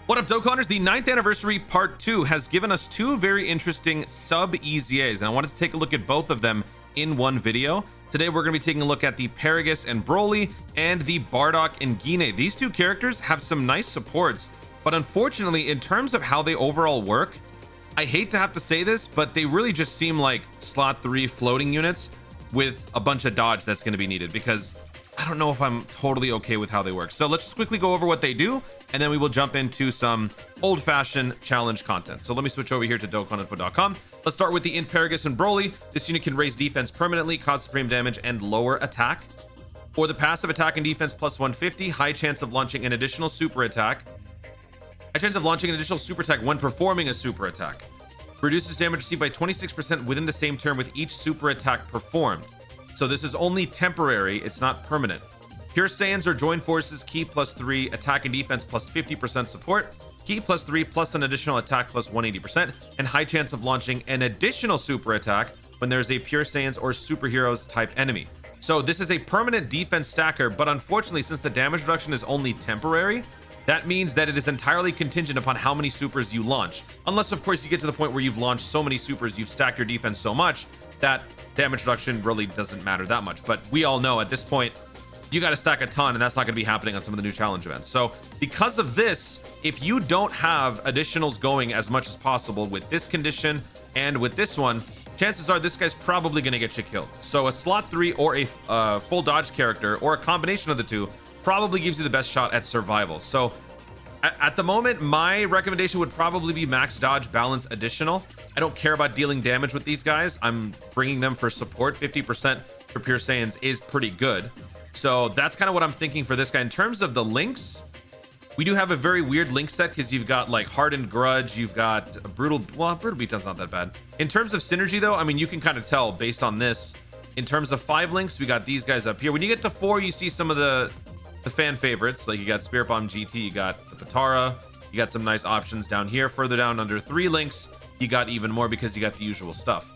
What up, Dokkanners? The 9th anniversary part 2 has given us two very interesting sub EZAs, and I wanted to take a look at both of them in one video. Today we're going to be taking a look at the Paragus and Broly and the Bardock and Gine. These two characters have some nice supports, but unfortunately in terms of how they overall work, I hate to have to say this, but they really just seem like slot 3 floating units with a bunch of dodge that's going to be needed, because I don't know if I'm totally okay with how they work. So let's just quickly go over what they do, and then we will jump into some old-fashioned challenge content. So let me switch over here to DokkanInfo.com. Let's start with the INT Paragus and Broly. This unit can raise defense permanently, cause supreme damage, and lower attack. For the passive attack and defense plus 150, high chance of launching an additional super attack. High chance of launching an additional super attack when performing a super attack. Reduces damage received by 26% within the same turn with each super attack performed. So this is only temporary, it's not permanent. Pure Saiyans or join forces, ki +3, attack and defense plus 50% support, ki +3 plus an additional attack plus 180%, and high chance of launching an additional super attack when there's a Pure Saiyans or superheroes type enemy. So this is a permanent defense stacker, but unfortunately, since the damage reduction is only temporary, that means that it is entirely contingent upon how many supers you launch. Unless, of course, you get to the point where you've launched so many supers, you've stacked your defense so much that damage reduction really doesn't matter that much. But we all know at this point, you got to stack a ton, and that's not going to be happening on some of the new challenge events. So because of this, if you don't have additionals going as much as possible with this condition and with this one, chances are this guy's probably going to get you killed. So a slot 3 or a full dodge character or a combination of the two probably gives you the best shot at survival. So at the moment, my recommendation would probably be max dodge, balance, additional. I don't care about dealing damage with these guys. I'm bringing them for support. 50% for Pure Saiyans is pretty good. So that's kind of what I'm thinking for this guy. In terms of the links, we do have a very weird link set because you've got like Hardened Grudge, you've got a Brutal Beatdown's not that bad. In terms of synergy though, I mean, you can kind of tell based on this. In terms of 5 links, we got these guys up here. When you get to 4, you see some of the fan favorites, like you got Spirit Bomb GT, you got the Patara, you got some nice options down here. Further down under 3 links, you got even more because you got the usual stuff.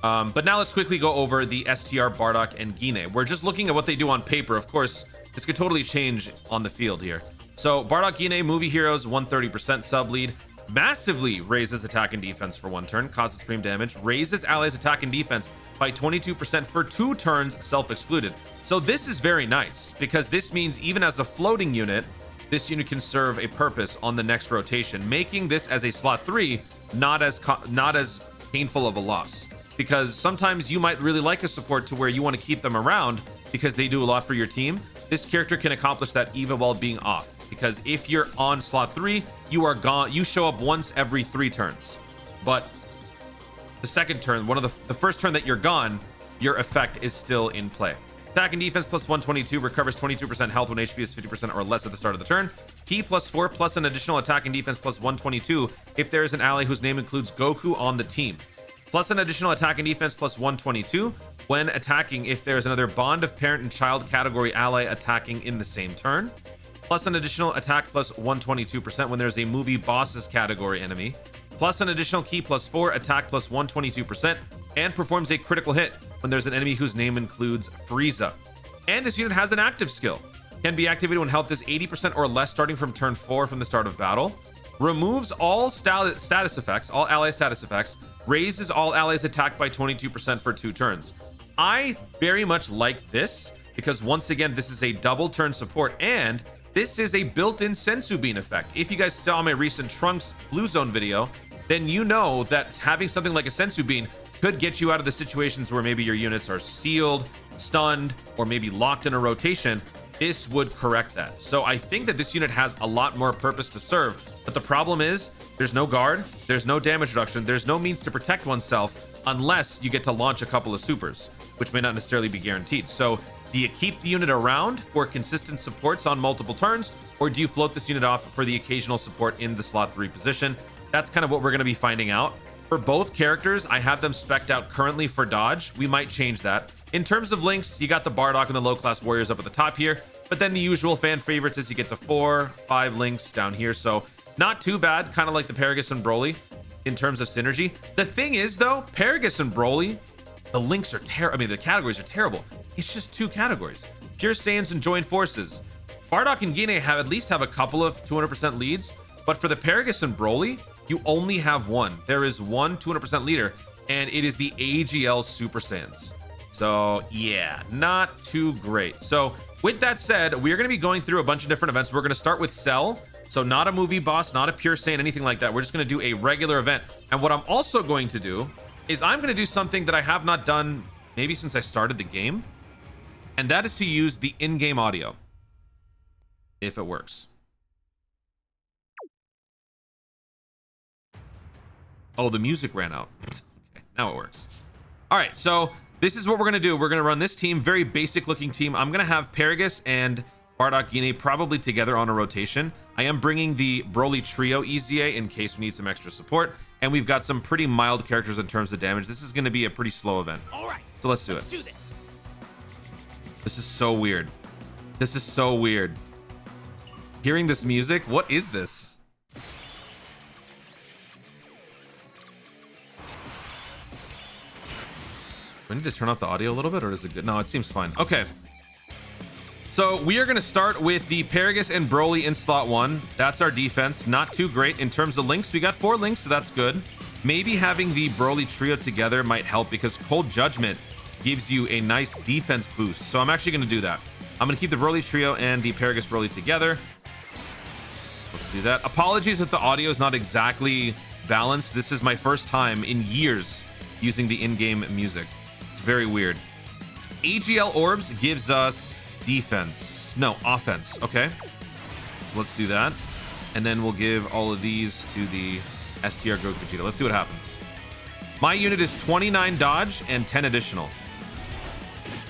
But now let's quickly go over the STR Bardock and Gine. We're just looking at what they do on paper. Of course, this could totally change on the field here. So Bardock Gine, movie heroes, 130% sub lead, massively raises attack and defense for 1 turn, causes supreme damage, raises allies attack and defense by 22% for 2 turns, self-excluded. So this is very nice because this means even as a floating unit, this unit can serve a purpose on the next rotation, making this as a slot 3 not as painful of a loss. Because sometimes you might really like a support to where you want to keep them around because they do a lot for your team. This character can accomplish that even while being off. Because if you're on slot 3, you are gone. You show up once every 3 turns. But the second turn, the first turn that you're gone, your effect is still in play. Attack and defense plus 122 recovers 22% health when HP is 50% or less at the start of the turn. Ki +4 plus an additional attack and defense plus 122 if there is an ally whose name includes Goku on the team. Plus an additional attack and defense plus 122 when attacking if there is another bond of parent and child category ally attacking in the same turn. Plus an additional attack plus 122% when there's a movie bosses category enemy. Plus an additional ki +4 attack plus 122% and performs a critical hit when there's an enemy whose name includes Frieza. And this unit has an active skill. Can be activated when health is 80% or less starting from turn 4 from the start of battle. Removes all status effects, all ally status effects. Raises all allies attack by 22% for 2 turns. I very much like this because once again, this is a double turn support and this is a built-in Sensu Bean effect. If you guys saw my recent Trunks Blue Zone video, then you know that having something like a Sensu Bean could get you out of the situations where maybe your units are sealed, stunned, or maybe locked in a rotation. This would correct that. So I think that this unit has a lot more purpose to serve. But the problem is there's no guard, there's no damage reduction, there's no means to protect oneself unless you get to launch a couple of supers, which may not necessarily be guaranteed. So do you keep the unit around for consistent supports on multiple turns, or do you float this unit off for the occasional support in the slot 3 position? That's kind of what we're going to be finding out. For both characters, I have them spec'd out currently for dodge. We might change that. In terms of links, you got the Bardock and the low-class warriors up at the top here, but then the usual fan favorites as you get to 4, 5 links down here. So not too bad, kind of like the Paragus and Broly in terms of synergy. The thing is, though, Paragus and Broly, the links are terrible. I mean, the categories are terrible. It's just 2 categories. Pure Saiyans and joined forces. Bardock and Gine at least have a couple of 200% leads, But for the Paragus and Broly, you only have one. There is one 200% leader, and it is the AGL Super Saiyans. So yeah, not too great. So with that said, we are going to be going through a bunch of different events. We're going to start with Cell. So not a movie boss, not a pure Saiyan, anything like that. We're just going to do a regular event. And what I'm also going to do is I'm going to do something that I have not done maybe since I started the game. And that is to use the in-game audio. If it works. Oh, the music ran out. Okay, now it works. All right, so this is what we're going to do. We're going to run this team, very basic looking team. I'm going to have Paragus and Bardock Gine probably together on a rotation. I am bringing the Broly Trio EZA in case we need some extra support. And we've got some pretty mild characters in terms of damage. This is going to be a pretty slow event. All right, so let's do it. This is so weird. This is so weird. Hearing this music, what is this? We need to turn off the audio a little bit, or is it good? No, it seems fine. Okay. So we are going to start with the Paragus and Broly in slot 1. That's our defense. Not too great in terms of links. We got 4 links, so that's good. Maybe having the Broly trio together might help because Cold Judgment gives you a nice defense boost. So I'm actually going to do that. I'm going to keep the Broly trio and the Paragus Broly together. Let's do that. Apologies if the audio is not exactly balanced. This is my first time in years using the in-game music. It's very weird. AGL Orbs gives us defense. No, offense. Okay. So let's do that. And then we'll give all of these to the STR Bardock Gine. Let's see what happens. My unit is 29 dodge and 10 additional.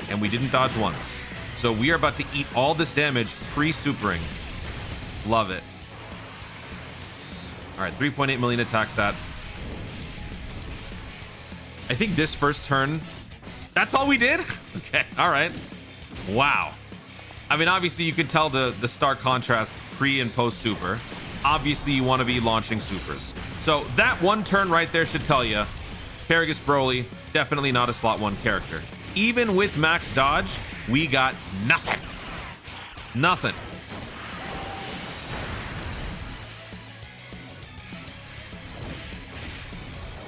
And we didn't dodge once. So we are about to eat all this damage pre-supering. Love it. All right, 3.8 million attack stat. I think this first turn, that's all we did? Okay, all right. Wow. I mean, obviously you can tell the stark contrast pre and post super. Obviously you want to be launching supers. So that one turn right there should tell you Paragus Broly, definitely not a slot 1 character. Even with max dodge, we got nothing. Nothing.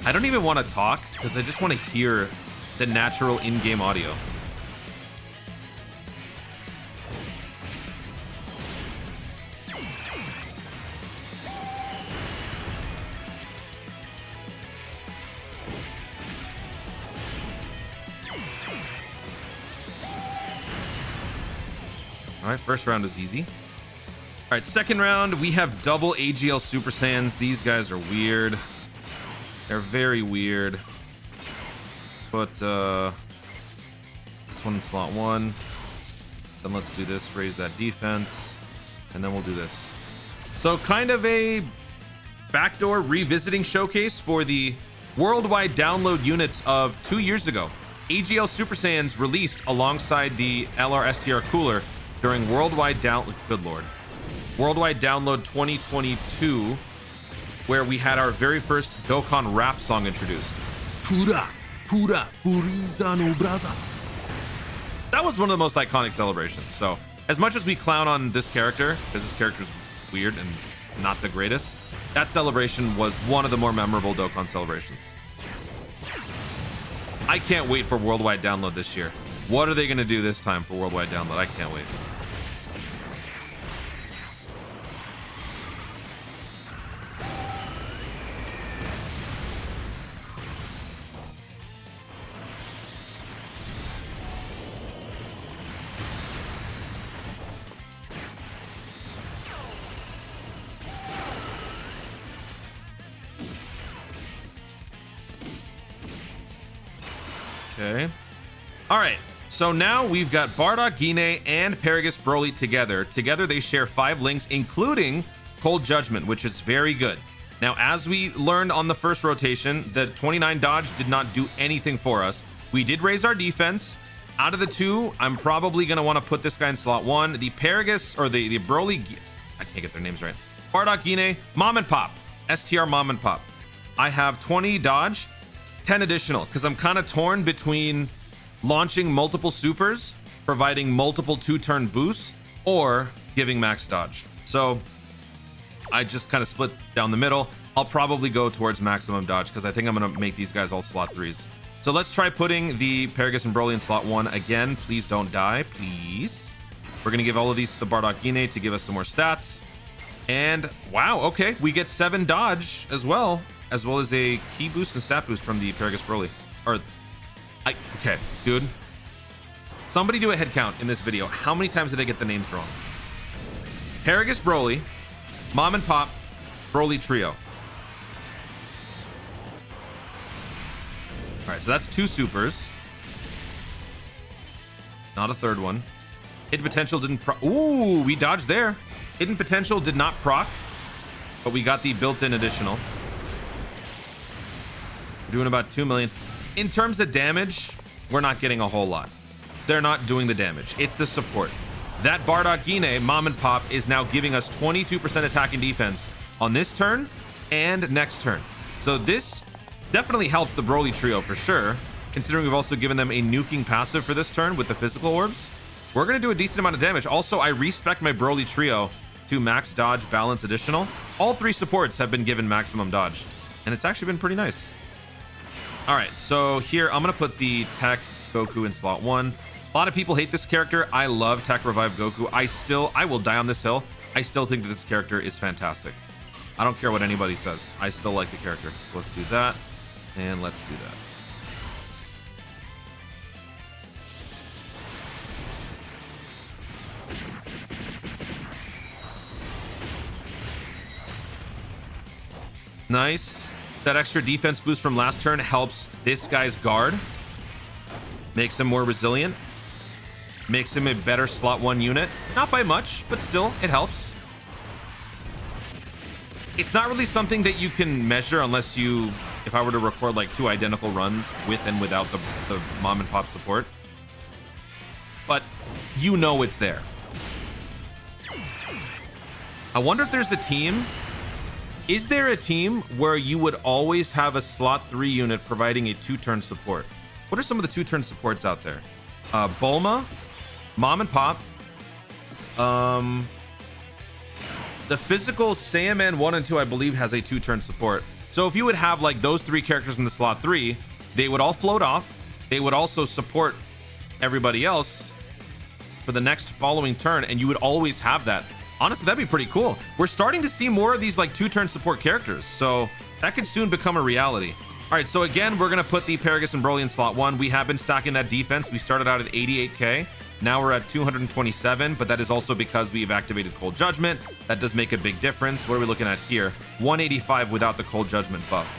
I don't even want to talk because I just want to hear the natural in-game audio. All right, first round is easy. All right, second round, we have double AGL Super Saiyans. These guys are weird. They're very weird. But this one in slot 1. Then let's do this, raise that defense. And then we'll do this. So kind of a backdoor revisiting showcase for the worldwide download units of 2 years ago. AGL Super Saiyans released alongside the LR STR cooler during worldwide download. Good lord. Worldwide download 2022, where we had our very first Dokkan rap song introduced. Pura, pura, puriza no braza. That was one of the most iconic celebrations. So as much as we clown on this character, because this character's weird and not the greatest, that celebration was one of the more memorable Dokkan celebrations. I can't wait for worldwide download this year. What are they going to do this time for worldwide download? I can't wait. Okay. All right. So now we've got Bardock Gine and Paragus Broly together. Together they share 5 links, including Cold Judgment, which is very good. Now, as we learned on the first rotation, the 29 dodge did not do anything for us. We did raise our defense. Out of the 2, I'm probably going to want to put this guy in slot 1. The Paragus, or the Broly, I can't get their names right. Bardock Gine, Mom and Pop. STR Mom and Pop. I have 20 dodge, 10 additional, because I'm kind of torn between launching multiple supers, providing multiple 2-turn boosts, or giving max dodge. So I just kind of split down the middle. I'll probably go towards maximum dodge because I think I'm going to make these guys all slot 3s. So let's try putting the Paragus and Broly in slot 1 again. Please don't die, please. We're going to give all of these to the Bardock Gine to give us some more stats. And wow, okay, we get 7 dodge as well as a key boost and stat boost from the Paragus Broly. Okay, dude. Somebody do a head count in this video. How many times did I get the names wrong? Paragus Broly, Mom and Pop, Broly Trio. All right, so that's 2 supers. Not a third one. Hidden Potential didn't proc. Ooh, we dodged there. Hidden Potential did not proc, but we got the built-in additional. We're doing about 2 million. In terms of damage, we're not getting a whole lot. They're not doing the damage. It's the support. That Bardock Gine, Mom and Pop, is now giving us 22% attack and defense on this turn and next turn. So this definitely helps the Broly trio for sure, considering we've also given them a nuking passive for this turn with the physical orbs. We're going to do a decent amount of damage. Also, I respec my Broly trio to max dodge, balance, additional. All 3 supports have been given maximum dodge, and it's actually been pretty nice. All right, so here I'm going to put the Tech Goku in slot 1. A lot of people hate this character. I love Tech Revive Goku. I will die on this hill. I still think that this character is fantastic. I don't care what anybody says. I still like the character. So let's do that, and let's do that. Nice. That extra defense boost from last turn helps this guy's guard. Makes him more resilient. Makes him a better slot 1 unit. Not by much, but still, it helps. It's not really something that you can measure unless you... If I were to record like 2 identical runs with and without the Mom and Pop support. But you know it's there. I wonder if there's a team... Is there a team where you would always have a slot 3 unit providing a 2-turn support? What are some of the 2-turn supports out there? Bulma, Mom and Pop. The physical Saiyaman 1 and 2, I believe, has a 2-turn support. So if you would have like those 3 characters in the slot 3, they would all float off. They would also support everybody else for the next following turn, and you would always have that. Honestly, that'd be pretty cool. We're starting to see more of these like 2-turn support characters, so that could soon become a reality. All right, so again, we're gonna put the Paragus and Broly in slot 1. We have been stacking that defense. We started out at 88k. Now we're at 227, but that is also because we've activated Cold Judgment. That does make a big difference. What are we looking at here? 185 without the Cold Judgment buff.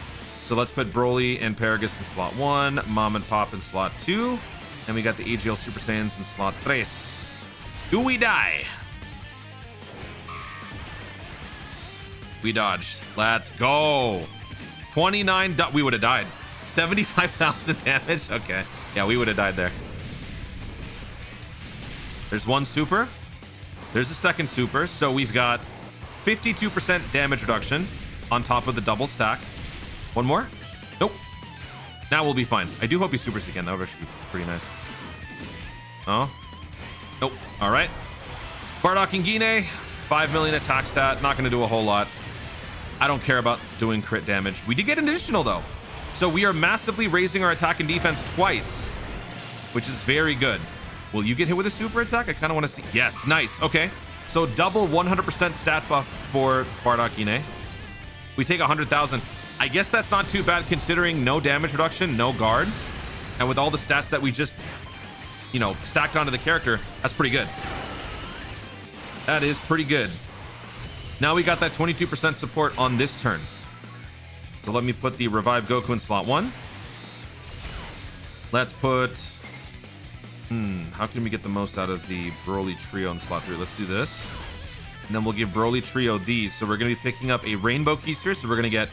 So let's put Broly and Paragus in slot 1, Mom and Pop in slot 2, and we got the AGL Super Saiyans in slot 3. Do we die? We dodged. Let's go. 29. We would have died. 75,000 damage. Okay. Yeah, we would have died there. There's 1 super. There's a second super. So we've got 52% damage reduction on top of the double stack. 1 more. Nope. Now we'll be fine. I do hope he supers again. That would actually be pretty nice. Oh. Nope. All right. Bardock and Gine. 5 million attack stat. Not going to do a whole lot. I don't care about doing crit damage. We did get an additional though. So we are massively raising our attack and defense twice, which is very good. Will you get hit with a super attack? I kind of want to see. Yes, nice. Okay. So double 100% stat buff for Bardock Gine. We take 100,000. I guess that's not too bad considering no damage reduction, no guard. And with all the stats that we just, you know, stacked onto the character, that's pretty good. That is pretty good. Now we got that 22% support on this turn. So let me put the Revive Goku in slot 1. Let's put... how can we get the most out of the Broly Trio in slot 3? Let's do this. And then we'll give Broly Trio these. So we're going to be picking up a Rainbow Keister. So we're going to get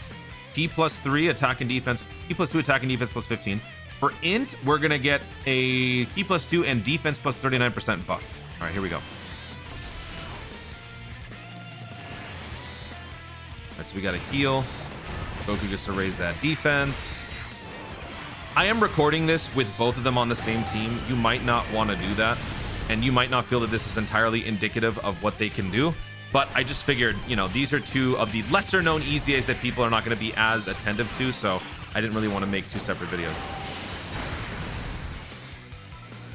P plus 3 attack and defense. P plus 2 attack and defense plus 15. For Int, we're going to get a P plus 2 and defense plus 39% buff. All right, here we go. All right, so we got a heal. Goku gets to raise that defense. I am recording this with both of them on the same team. You might not want to do that, and you might not feel that this is entirely indicative of what they can do. But I just figured, you know, these are two of the lesser known EZAs that people are not going to be as attentive to, so I didn't really want to make two separate videos.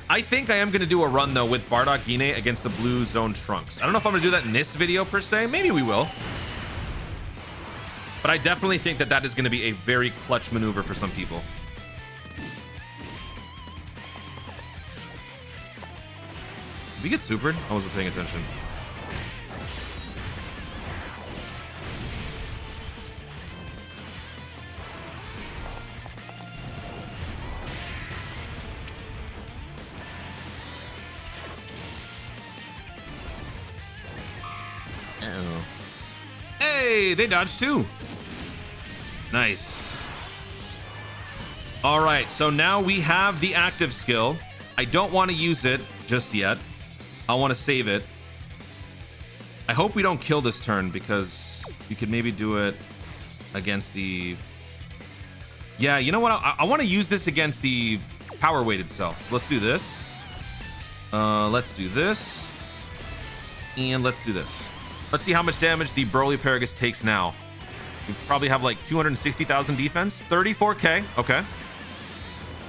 I think I am going to do a run, though, with Bardock Gine against the Blue Zone Trunks. I don't know if I'm going to do that in this video, per se. Maybe we will. But I definitely think that that is going to be a very clutch maneuver for some people. Did we get supered? I wasn't paying attention. Uh-oh. Hey, they dodged too. Nice. All right, so now we have the active skill. I don't want to use it just yet. I want to save it. I hope we don't kill this turn because we could maybe do it against the... Yeah, you know what? I want to use this against the power weighted cell. So let's do this. Let's do this. And let's do this. Let's see how much damage the Broly Paragus takes now. We probably have like 260,000 defense. 34k. Okay.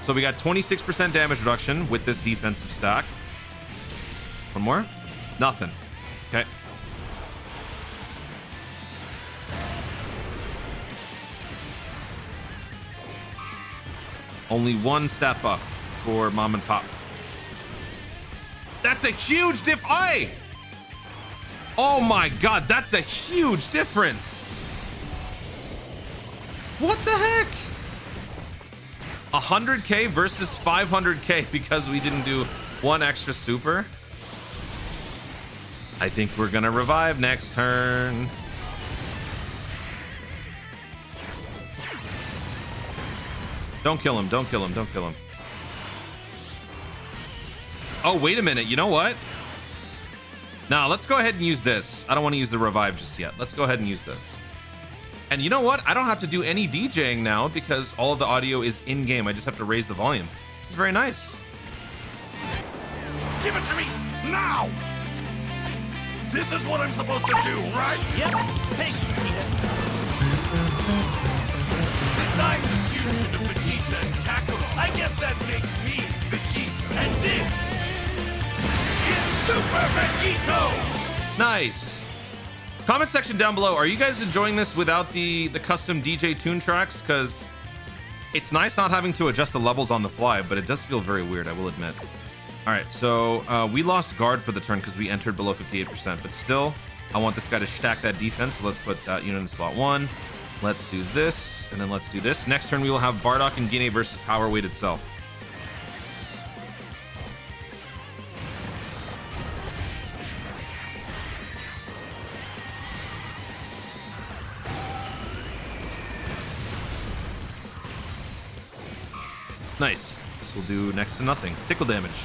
So we got 26% damage reduction with this defensive stack. One more? Nothing. Okay. Only one stat buff for Mom and Pop. That's a huge diff. Oh my god, that's a huge difference. What the heck? 100k versus 500k because we didn't do one extra super. I think we're gonna revive next turn. Don't kill him, don't kill him, don't kill him. Oh, wait a minute, you know what? Now, let's go ahead and use this. I don't want to use the revive just yet. Let's go ahead and use this. And you know what? I don't have to do any DJing now because all of the audio is in-game. I just have to raise the volume. It's very nice. Give it to me now! This is what I'm supposed to do, right? Yep. Thanks, Vegeta. Since I'm the fusion of Vegeta and Kakarot, I guess that makes me Vegeta. And this is Super Vegito! Nice. Comment section down below. Are you guys enjoying this without the custom DJ tune tracks? Because it's nice not having to adjust the levels on the fly, but it does feel very weird, I will admit. All right, so we lost guard for the turn because we entered below 58%, but still, I want this guy to stack that defense. So let's put that unit in slot 1. Let's do this, and then let's do this. Next turn, we will have Bardock and Gine versus Power Weighted Cell. Nice. This will do next to nothing. Tickle damage.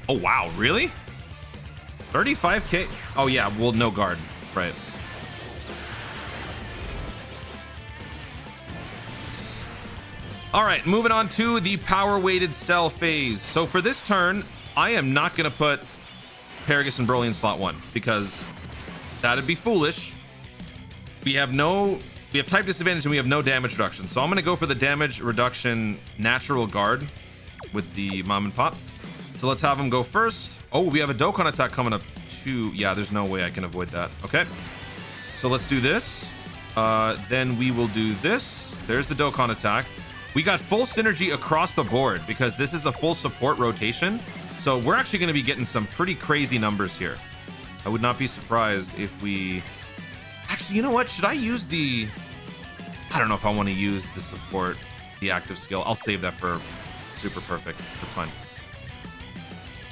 Oh, wow. Really? 35k? Oh, yeah. Well, no guard. Right. All right. Moving on to the power-weighted cell phase. So for this turn, I am not going to put Paragus and Broly in slot 1 because that'd be foolish. We have type disadvantage and we have no damage reduction. So I'm going to go for the damage reduction natural guard with the Mom and Pop. So let's have him go first. Oh, we have a Dokkan attack coming up too. Yeah, there's no way I can avoid that. Okay. So let's do this. Then we will do this. There's the Dokkan attack. We got full synergy across the board because this is a full support rotation. So we're actually going to be getting some pretty crazy numbers here. I would not be surprised if we... Actually, you know what? Should I use the... I don't know if I want to use the support, the active skill. I'll save that for super perfect. That's fine.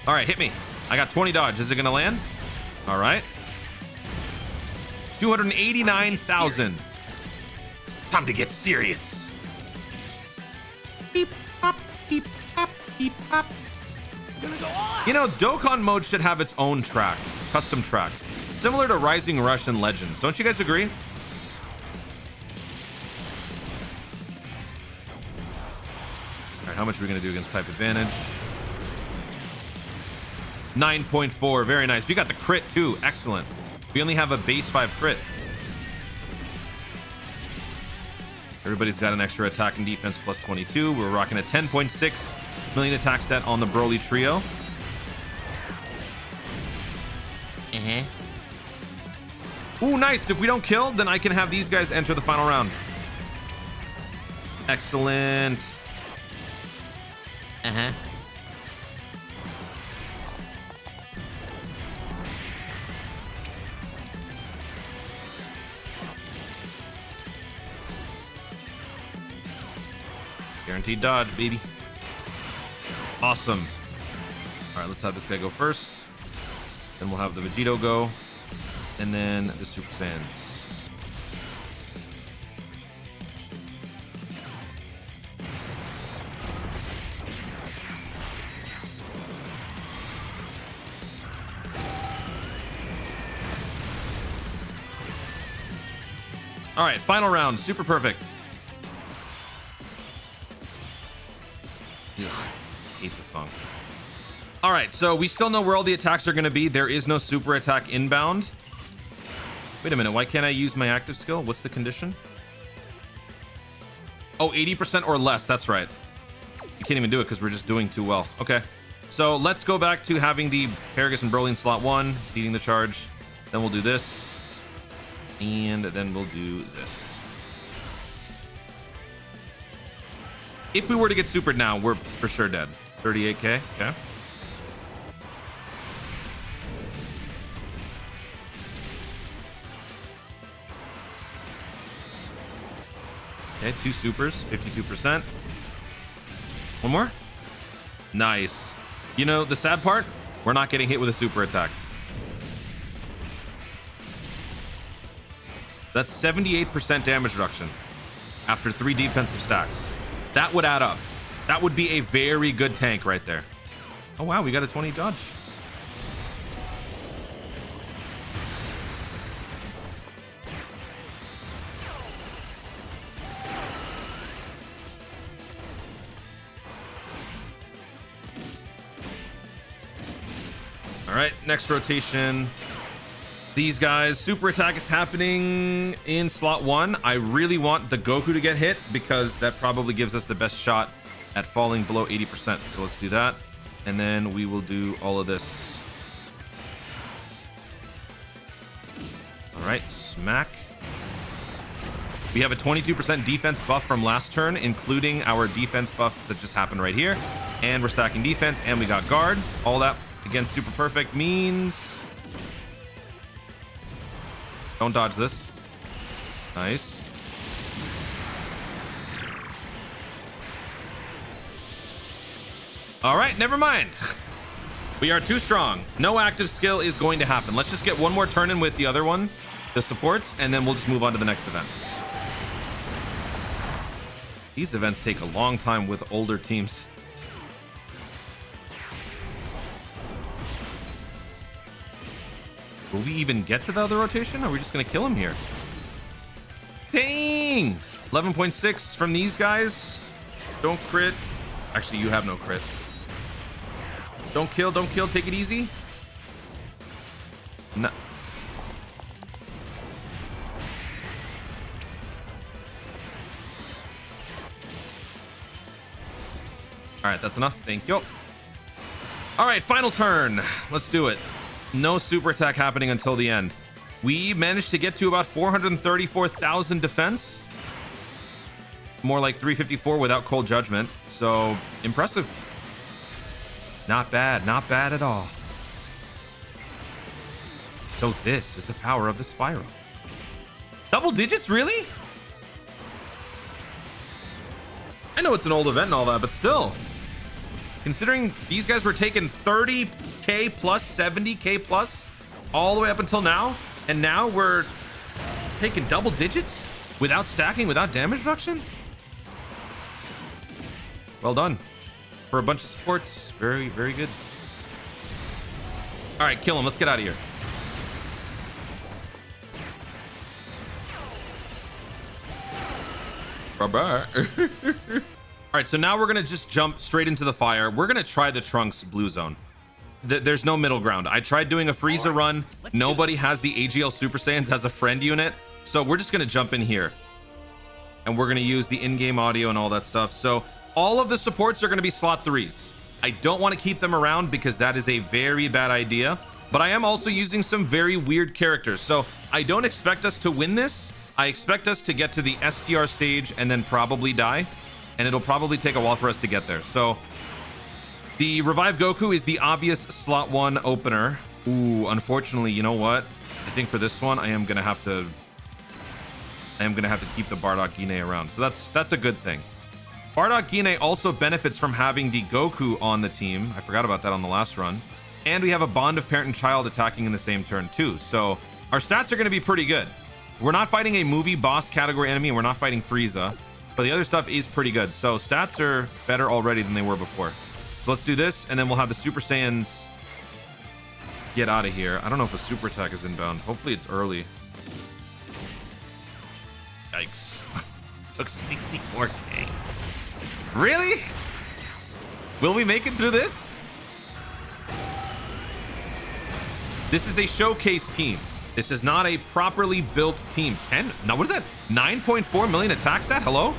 All right, hit me. I got 20 dodge. Is it going to land? All right. 289,000. Time to get serious. Beep, pop, beep, pop, beep, pop. You know, Dokkan mode should have its own track, custom track. Similar to Rising Rush and Legends. Don't you guys agree? All right, how much are we going to do against type advantage? 9.4. Very nice. We got the crit too. Excellent. We only have a base 5 crit. Everybody's got an extra attack and defense plus 22. We're rocking a 10.6 million attack stat on the Broly trio. Ooh, nice. If we don't kill, then I can have these guys enter the final round. Excellent. Guaranteed dodge, baby. Awesome. All right, let's have this guy go first. Then we'll have the Vegito go. And then the Super Saiyans. All right, final round. Super perfect. Ugh, hate this song. All right, so we still know where all the attacks are going to be. There is no super attack inbound. Wait a minute, why can't I use my active skill? What's the condition? Oh, 80% or less. That's right. You can't even do it because we're just doing too well. Okay, so let's go back to having the Paragus and Broly in slot 1, leading the charge. Then we'll do this. And then we'll do this. If we were to get supered now, we're for sure dead. 38k, okay. Okay, 2 supers, 52%. One more. Nice. You know, the sad part, we're not getting hit with a super attack. That's 78% damage reduction after 3 defensive stacks. That would add up. That would be a very good tank right there. Oh, wow, we got a 20 dodge. All right, next rotation. These guys, super attack is happening in slot 1. I really want the Goku to get hit because that probably gives us the best shot at falling below 80%. So let's do that. And then we will do all of this. All right, smack. We have a 22% defense buff from last turn, including our defense buff that just happened right here. And we're stacking defense and we got guard. All that, again, super perfect means... Don't dodge this. Nice. All right, never mind. We are too strong. No active skill is going to happen. Let's just get one more turn in with the other one, the supports, and then we'll just move on to the next event. These events take a long time with older teams. Will we even get to the other rotation? Or are we just going to kill him here? Dang! 11.6 from these guys. Don't crit. Actually, you have no crit. Don't kill, don't kill. Take it easy. No. All right, that's enough. Thank you. All right, final turn. Let's do it. No super attack happening until the end. We managed to get to about 434,000 defense. More like 354 without cold judgment. So impressive. Not bad. Not bad at all. So this is the power of the spiral. Double digits, really? I know it's an old event and all that, but still. Considering these guys were taking 30k plus, 70k plus, all the way up until now, and now we're taking double digits without stacking, without damage reduction? Well done. For a bunch of supports, very, very good. All right, kill him. Let's get out of here. Bye-bye. All right, so now we're going to just jump straight into the fire. We're going to try the Trunks blue zone. there's no middle ground. I tried doing a Frieza run. Nobody has the AGL Super Saiyans as a friend unit. So we're just going to jump in here. And we're going to use the in-game audio and all that stuff. So all of the supports are going to be slot 3s. I don't want to keep them around because that is a very bad idea. But I am also using some very weird characters. So I don't expect us to win this. I expect us to get to the STR stage and then probably die. And it'll probably take a while for us to get there. So the Revive Goku is the obvious slot 1 opener. Ooh, unfortunately, you know what? I think for this one, I am gonna have to keep the Bardock Gine around. So that's a good thing. Bardock Gine also benefits from having the Goku on the team. I forgot about that on the last run. And we have a bond of parent and child attacking in the same turn too. So our stats are gonna be pretty good. We're not fighting a movie boss category enemy, and we're not fighting Frieza, but the other stuff is pretty good. So stats are better already than they were before. So let's do this, and then we'll have the Super Saiyans get out of here. I don't know if a super attack is inbound. Hopefully it's early. Yikes. Took 64k. Really? Will we make it through this? This is a showcase team. This is not a properly built team. 10? Now, what is that? 9.4 million attack stat? Hello?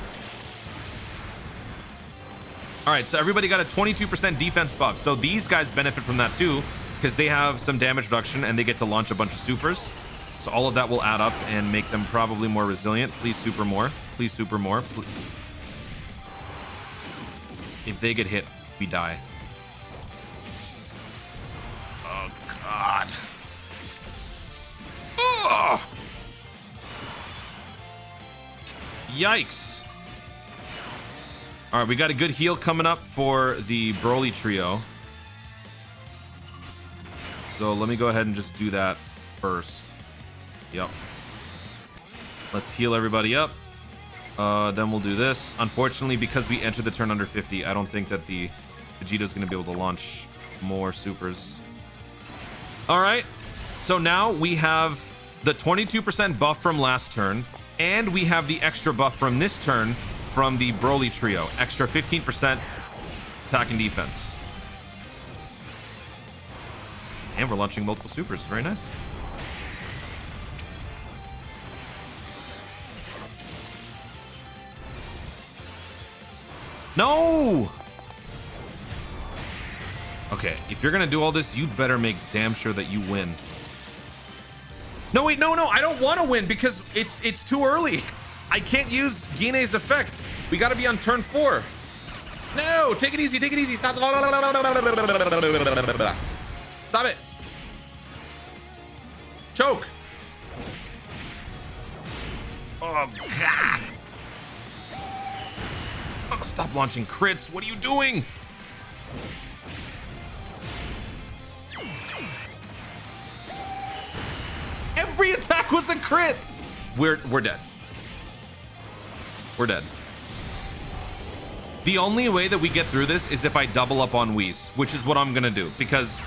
All right, so everybody got a 22% defense buff. So these guys benefit from that too, because they have some damage reduction and they get to launch a bunch of supers. So all of that will add up and make them probably more resilient. Please super more. Please super more. If they get hit, we die. Oh, God. Ugh. Yikes. All right, we got a good heal coming up for the Broly trio. So let me go ahead and just do that first. Yep. Let's heal everybody up. Then we'll do this. Unfortunately, because we entered the turn under 50, I don't think that the Vegeta's going to be able to launch more supers. All right. So now we have the 22% buff from last turn, and we have the extra buff from this turn from the Broly trio. Extra 15% attack and defense. And we're launching multiple supers. Very nice. No! Okay, if you're gonna do all this, you better make damn sure that you win. No, wait, no, I don't want to win because it's too early. I can't use Gine's effect. We got to be on turn 4. No, take it easy, take it easy. Stop. Stop it. Choke. Oh, God. Oh, stop launching crits. What are you doing? Every attack was a crit. We're dead. We're dead. The only way that we get through this is if I double up on Whis, which is what I'm gonna do, because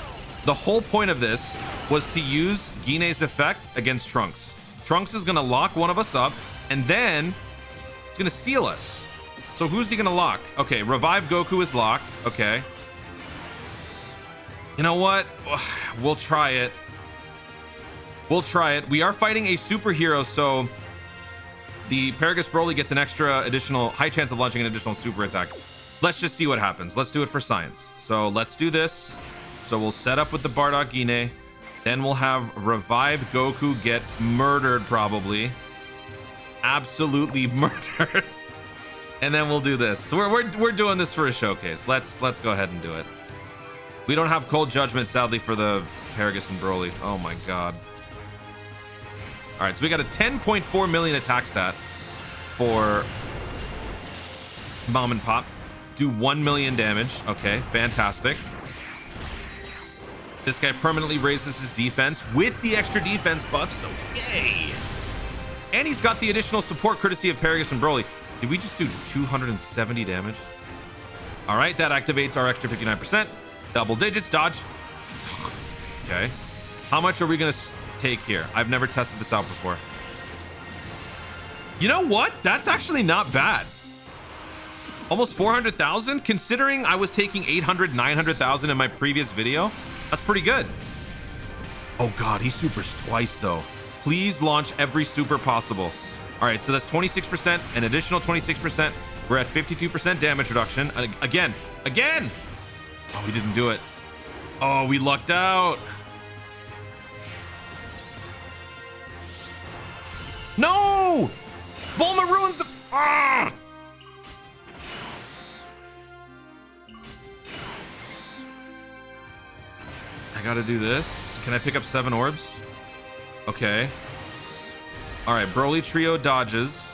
the whole point of this was to use Gine's effect against Trunks. Trunks is gonna lock one of us up, and then it's gonna seal us. So who's he gonna lock? Okay, Revive Goku is locked. Okay. You know what? We'll try it. We'll try it. We are fighting a superhero, so the Paragus Broly gets an extra additional high chance of launching an additional super attack. Let's just see what happens. Let's do it for science. So let's do this. So we'll set up with the Bardock Gine. Then we'll have Revive Goku get murdered, probably. Absolutely murdered. And then we'll do this. So we're doing this for a showcase. Let's go ahead and do it. We don't have Cold Judgment, sadly, for the Paragus and Broly. Oh my God. All right, so we got a 10.4 million attack stat for Mom and Pop. Do 1 million damage. Okay, fantastic. This guy permanently raises his defense with the extra defense buff, so yay! And he's got the additional support courtesy of Paragus and Broly. Did we just do 270 damage? All right, that activates our extra 59%. Double digits, dodge. Okay. How much are we gonna take here? I've never tested this out before. You know what? That's actually not bad. Almost 400,000, considering I was taking 800, 900,000 in my previous video. That's pretty good. Oh God, he supers twice though. Please launch every super possible. All right, so that's 26%, an additional 26%. We're at 52% damage reduction. Again. Oh, we didn't do it. Oh, we lucked out. No! Bulma ruins the... Ah! I gotta do this. Can I pick up 7 orbs? Okay. All right, Broly Trio dodges.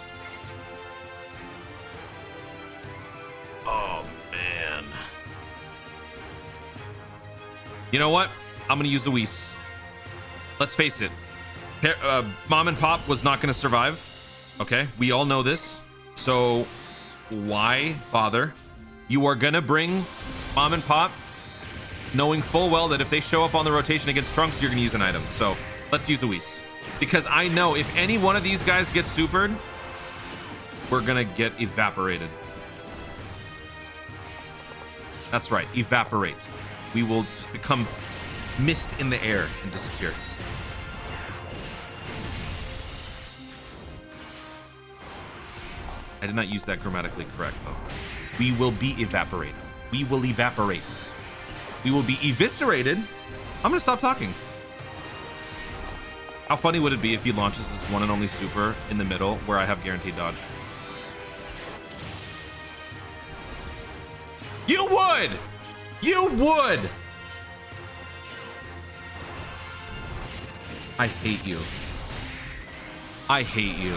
Oh, man. You know what? I'm gonna use the Whis. Let's face it. Mom and Pop was not gonna survive. Okay, we all know this. So why bother? You are gonna bring Mom and Pop, knowing full well that if they show up on the rotation against Trunks, you're gonna use an item. So let's use a Whis. Because I know if any one of these guys gets supered, we're gonna get evaporated. That's right, evaporate. We will just become mist in the air and disappear. I did not use that grammatically correct though. We will be evaporate. We will evaporate. We will be eviscerated. I'm gonna stop talking. How funny would it be if he launches his one and only super in the middle where I have guaranteed dodge? You would! You would! I hate you. I hate you.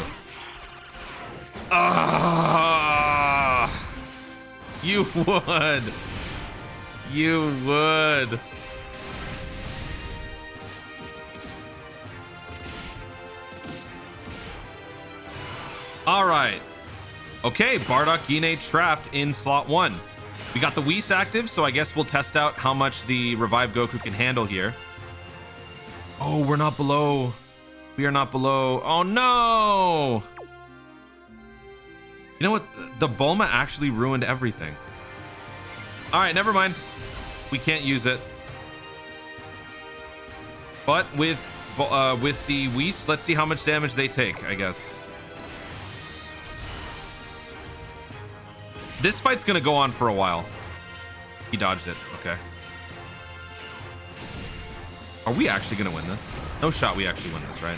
You would. You would. All right. Okay, Bardock Gine trapped in slot 1. We got the Whis active, so I guess we'll test out how much the revived Goku can handle here. Oh, we're not below. We are not below. Oh, no. You know what? The Bulma actually ruined everything. All right, never mind. We can't use it. But with the Whis, let's see how much damage they take, I guess. This fight's gonna go on for a while. He dodged it. Okay. Are we actually gonna win this? No shot we actually win this, right?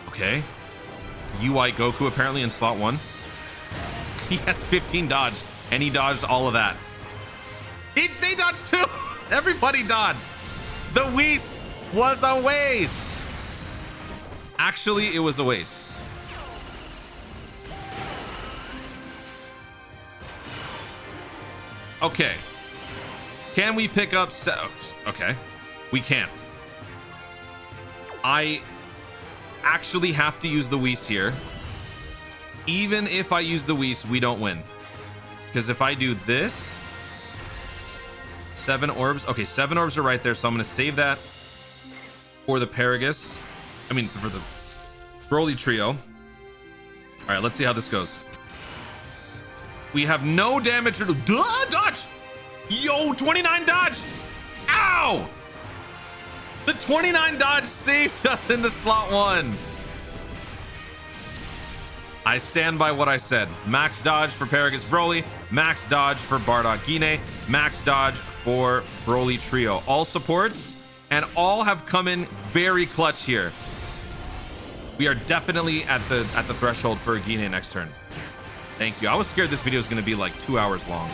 Okay. UI Goku apparently in slot 1. He has 15 dodge, and he dodged all of that. They dodged too. Everybody dodged. The Whis was a waste. Actually, it was a waste. Okay. Can we pick up... Okay. We can't. I actually have to use the Whis here. Even if I use the Whis, we don't win. Because if I do this... 7 orbs. Okay, 7 orbs are right there, so I'm going to save that for the Paragus. I mean, for the Broly trio. All right, let's see how this goes. We have no damage. Dodge! Yo, 29 dodge! Ow! The 29 dodge saved us in the slot 1. I stand by what I said. Max dodge for Paragus Broly, max dodge for Bardock Gine, max dodge for Broly Trio. All supports and all have come in very clutch here. We are definitely at the threshold for Gine next turn. Thank you. I was scared this video was going to be like 2 hours long.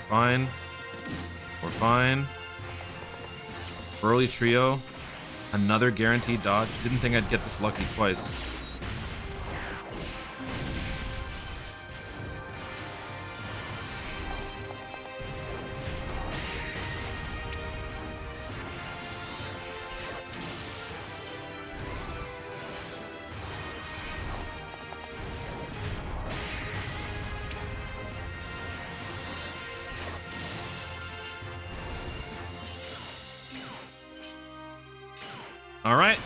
Fine. We're fine. Broly Trio. Another guaranteed dodge. Didn't think I'd get this lucky twice. All right.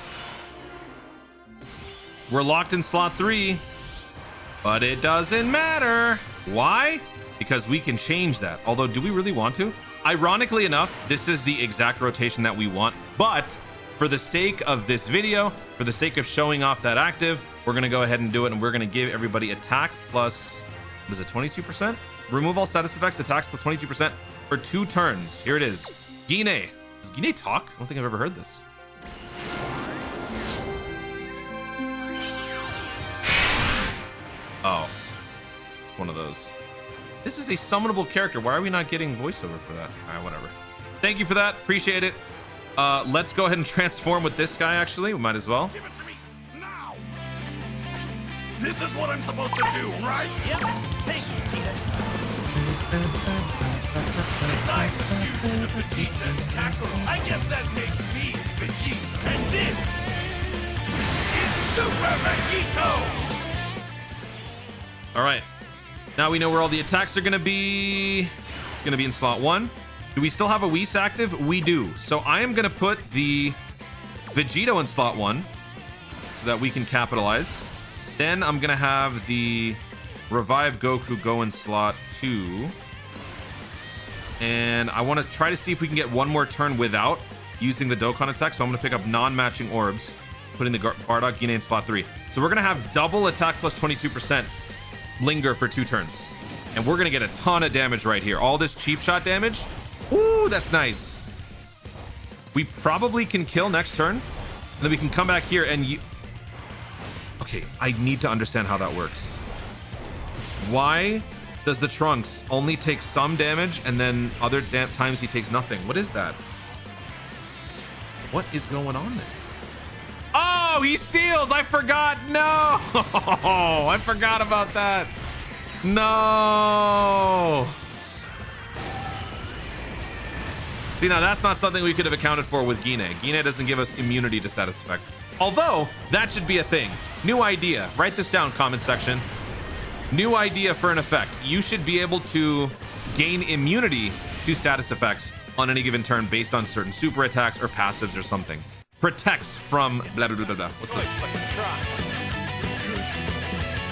We're locked in slot 3, but it doesn't matter. Why? Because we can change that. Although, do we really want to? Ironically enough, this is the exact rotation that we want, but for the sake of this video, for the sake of showing off that active, we're going to go ahead and do it, and we're going to give everybody attack plus, what is it, 22%? Remove all status effects, attacks plus 22% for 2 turns. Here it is. Gine. Does Gine talk? I don't think I've ever heard this. Oh, one of those. This is a summonable character. Why are we not getting voiceover for that? All right, whatever. Thank you for that. Appreciate it. Let's go ahead and transform with this guy, actually. We might as well. Give it to me now. This is what I'm supposed to do, right? Yep. Thanks, Vegeta. Since I'm the fusion of Vegeta and Kakarot, I guess that makes me Vegeta. And this is Super Vegito! All right. Now we know where all the attacks are going to be. It's going to be in slot 1. Do we still have a Whis active? We do. So I am going to put the Vegito in slot 1 so that we can capitalize. Then I'm going to have the Revive Goku go in slot 2. And I want to try to see if we can get one more turn without using the Dokkan attack. So I'm going to pick up non-matching orbs, putting the Bardock Gine in slot 3. So we're going to have double attack plus 22% linger for 2 turns. And we're going to get a ton of damage right here. All this cheap shot damage. Ooh, that's nice. We probably can kill next turn. And then we can come back here and... Okay, I need to understand how that works. Why does the Trunks only take some damage and then other times he takes nothing? What is that? What is going on there? Oh, he seals. I forgot. No. I forgot about that. No. See, now that's not something we could have accounted for with Gine. Gine doesn't give us immunity to status effects. Although, that should be a thing. New idea. Write this down, comment section. New idea for an effect. You should be able to gain immunity to status effects on any given turn based on certain super attacks or passives or something. Protects from blah, blah, blah, blah, blah. What's this? But to try.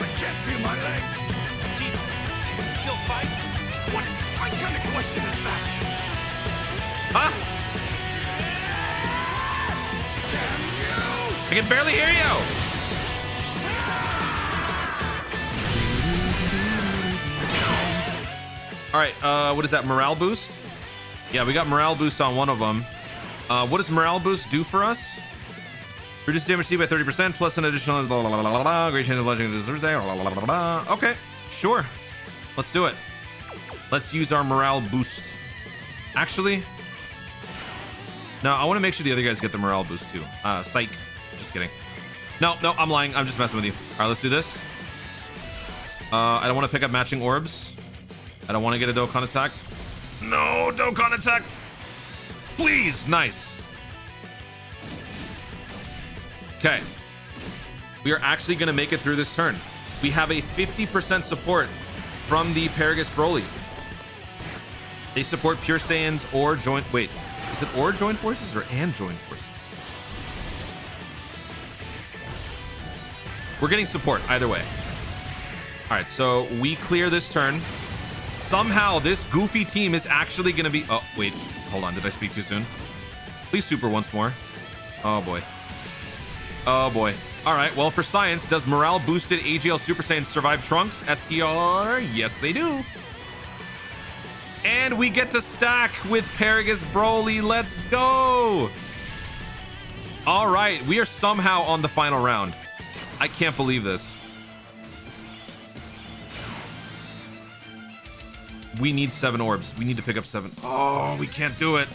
I can't feel my legs. Vegeta, can you still fight? What kind of question is that? Huh? Damn you! I can barely hear you. All right, what is that? Morale boost? Yeah, we got morale boost on one of them. What does morale boost do for us? Reduce damage C by 30% plus an additional great chance of legend this Thursday. Okay, sure. Let's do it. Let's use our morale boost. Actually, no, I want to make sure the other guys get the morale boost too. Psych. Just kidding. No, I'm lying. I'm just messing with you. All right, let's do this. I don't want to pick up matching orbs. I don't want to get a Dokkan attack. No, Dokkan attack. Please. Nice. Okay. We are actually going to make it through this turn. We have a 50% support from the Paragus Broly. They support Pure Saiyans or joint... Wait, is it or joint forces or and joint forces? We're getting support either way. All right, so we clear this turn. Somehow this goofy team is actually going to be... Oh, wait. Hold on. Did I speak too soon? Please super once more. Oh, boy. Oh, boy. All right. Well, for science, does morale boosted AGL Super Saiyans survive Trunks? STR? Yes, they do. And we get to stack with Paragus Broly. Let's go. All right. We are somehow on the final round. I can't believe this. We need 7 orbs. We need to pick up 7. Oh, we can't do it.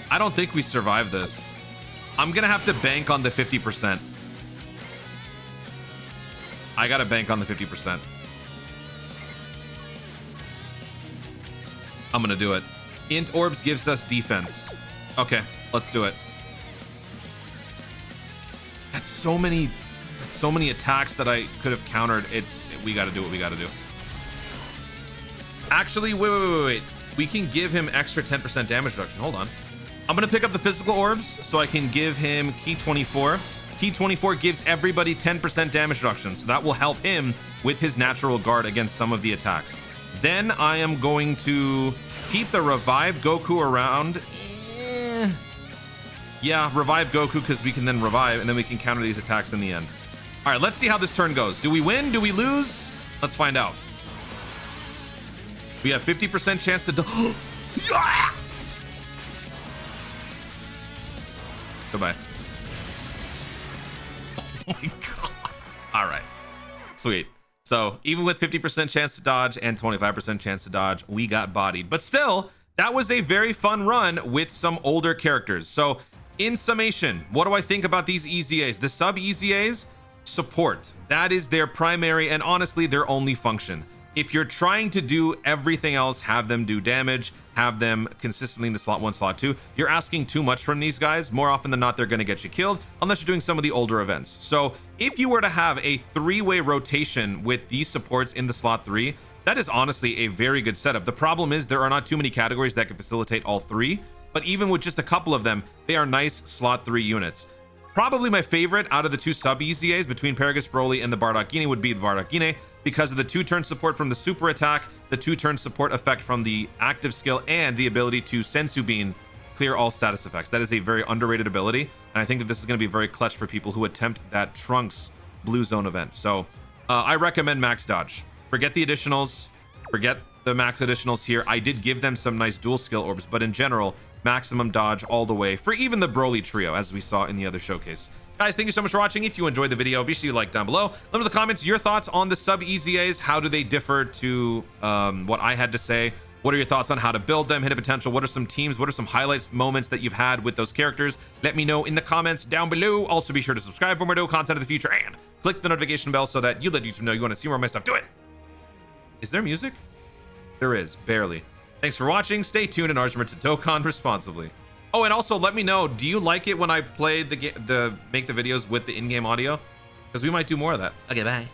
I don't think we survive this. I'm going to have to bank on the 50%. I got to bank on the 50%. I'm going to do it. Int orbs gives us defense. Okay, let's do it. That's so many attacks that I could have countered. We got to do what we got to do. Actually, wait. We can give him extra 10% damage reduction. Hold on. I'm gonna pick up the physical orbs so I can give him key 24. Key 24 gives everybody 10% damage reduction, so that will help him with his natural guard against some of the attacks. Then I am going to keep the revive Goku around. Yeah, revive Goku because we can then revive and then we can counter these attacks in the end. All right, let's see how this turn goes. Do we win? Do we lose? Let's find out. We have 50% chance to yeah! Goodbye. Oh my god. All right. Sweet. So even with 50% chance to dodge and 25% chance to dodge, we got bodied. But still, that was a very fun run with some older characters. So in summation, what do I think about these EZAs? The sub EZAs, support. That is their primary and honestly their only function. If you're trying to do everything else, have them do damage, have them consistently in the slot 1, slot 2, you're asking too much from these guys. More often than not, they're going to get you killed unless you're doing some of the older events. So if you were to have a 3-way rotation with these supports in the slot 3, that is honestly a very good setup. The problem is there are not too many categories that can facilitate all 3, but even with just a couple of them, they are nice slot 3 units. Probably my favorite out of the 2 sub EZAs between Paragus, Broly, and the Bardock Gine would be the Bardock Gine, because of the 2-turn support from the super attack, the 2-turn support effect from the active skill, and the ability to Sensu Bean clear all status effects. That is a very underrated ability, and I think that this is going to be very clutch for people who attempt that Trunks Blue Zone event. So I recommend max dodge. Forget the additionals, forget the max additionals here. I did give them some nice dual skill orbs, but in general, maximum dodge all the way for even the Broly trio, as we saw in the other showcase. Guys, thank you so much for watching. If you enjoyed the video, be sure to like down below. Let me know in the comments your thoughts on the sub EZAs. How do they differ to what I had to say? What are your thoughts on how to build them, hidden potential? What are some teams? What are some highlights, moments that you've had with those characters? Let me know in the comments down below. Also, be sure to subscribe for more video content in the future and click the notification bell so that you let YouTube know you want to see more of my stuff. Do it. Is there music? There is, barely. Thanks for watching. Stay tuned and remember to Dokkan responsibly. Oh, and also let me know, do you like it when I play make the videos with the in-game audio? Because we might do more of that. Okay, bye.